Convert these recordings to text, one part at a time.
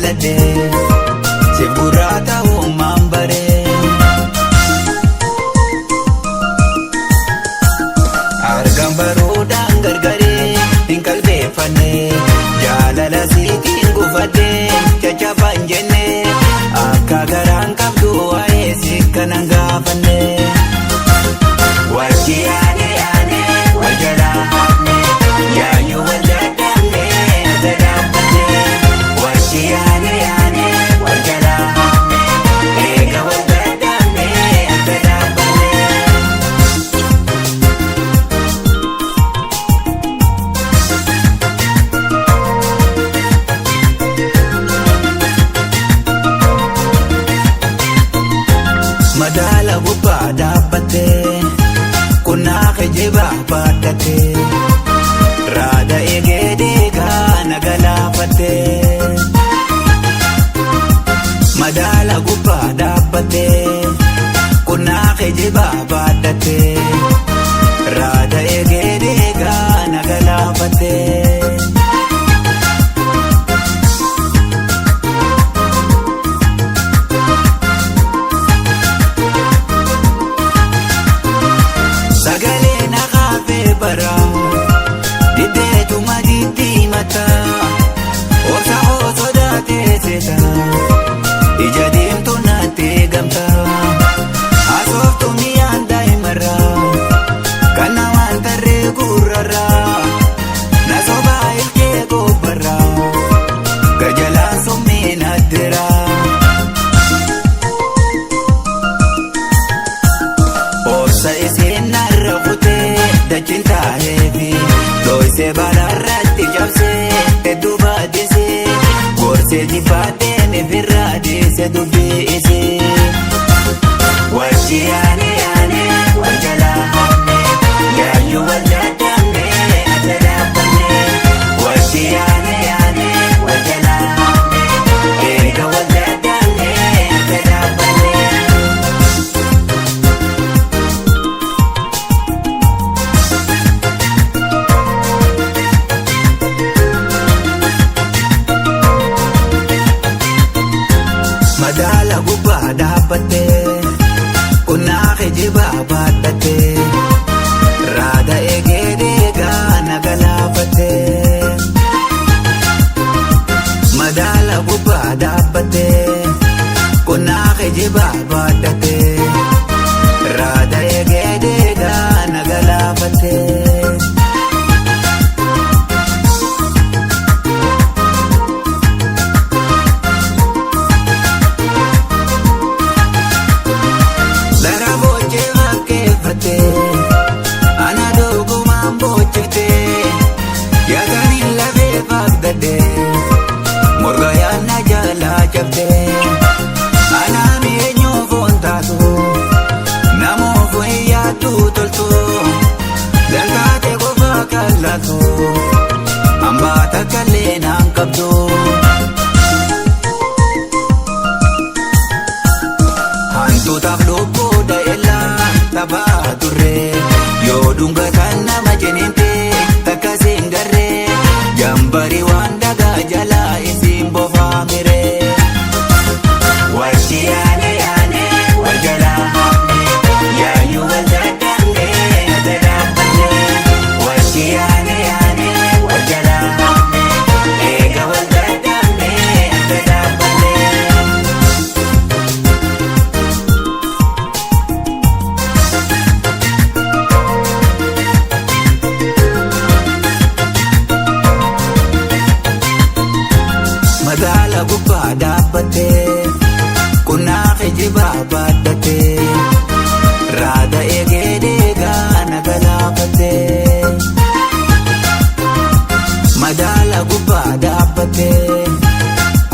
jaalladhe siif gurraa ta'uu maan baree argaan baruudhaan gargaree hin qalbeeffanne jaalala siitiin gufadhee caccabaan jenne akka garaan qabdu waa'ee si kanan gaafanne wajji yaane yaane wal jalaa hafne yaayuu wal dadhabne adda dhaabbanne wajji yaane yaane wal jalaa hafne eega wal dadhabne adda dhaabbanne. Madaala gubbaa dhaabbattee kunnaa kijibaa baadhattee raada eegee deegaa nagalaafattee. Madaala gubbaa dhaabbattee kunnaa kijibaa baadhattee raada eegee deegaa nagalaafattee. Sagalee na kaafee baraa diddeetuma diddii mataa obsa hoo sodaatee seetaa ija deemtu natti gamtaa hasooftu mi'aan daa'imarraa kan namaan tarree gurrarraa na sobaa ilkee gobbarraa gajalaan summii naddiraa. Obsa isiin narra kutee dachiin taaheefi dhoysee balaarratti cabsee hedduu baadhisee gorsee jibbaatee mifirraa dhiisee dubbii isee. Wajji yaane yaane wal jalaa hafne yaayyuu wal dadhabne adda dhaabbanne wajji yaane yaane wal jalaa hafne eega wal dadhabne adda dhaabbanne. Madaala gubbaa dhaabbattee kunnaa kijibaa baadhattee raada eegee deegaa nagalaafattee. Madaala gubbaa dhaabbattee kunnaa kijibaa baadhattee raada eegee deegaa nagalaafattee. Ana dogumaan boochiftee yaadaniin lafee faagdaddee morga yaadna jalaa cabdee anaan eenyuu foon taatu namoofu hin yaaddu toltu dantaate qofaa kallaatu hambaa takkallee naan qabdu. Hantuutaaf lubbuu da'elaa taphaa turree yoo dhungataan nama jeniintee takka siin garree jambarii waan dhagaa jalaa isiin bofaa miree. Wajji yaane yaane wal jalaa hafne yaayyuu wal dadhabne adda dhaabbanne wajji yaane yaane wal jalaa hafne eega wal dadhabne adda dhaabbanne. Madaala gubbaa dhaabbattee kunnaa kijibaa baadhattee raada eegee deegaa nagalaafattee. Madaala gubbaa dhaabbattee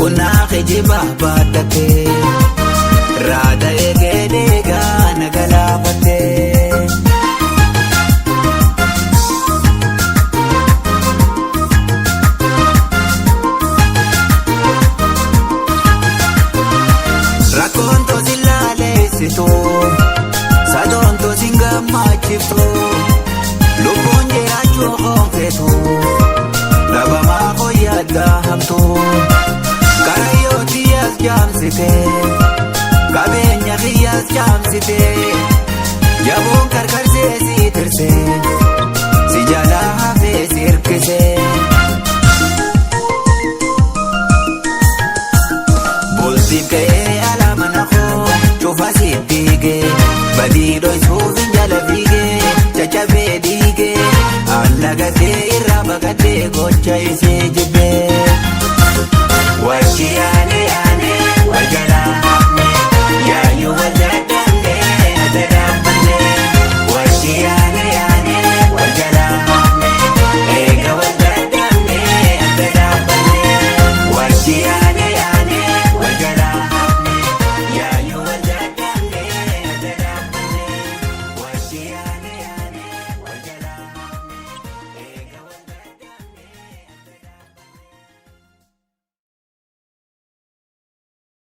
kunnaa kijibaa baadhattee raada eegee deegaa nagalaafattee. Rakkoon tosi laaleessitu sadoon tosi gammachiiftu lubbuun jiraachuu honfeetu dhabamaa fooyyaddaa hamtu. was jaamsite jaboon karkarsee si tirse si jalaa hafee si hirkise bultiin ka'ee alaa mana koo cufa si diige badii dhoysuuf jala fiige caccabee diige allagatee irraa baqatee gocha isee jibbee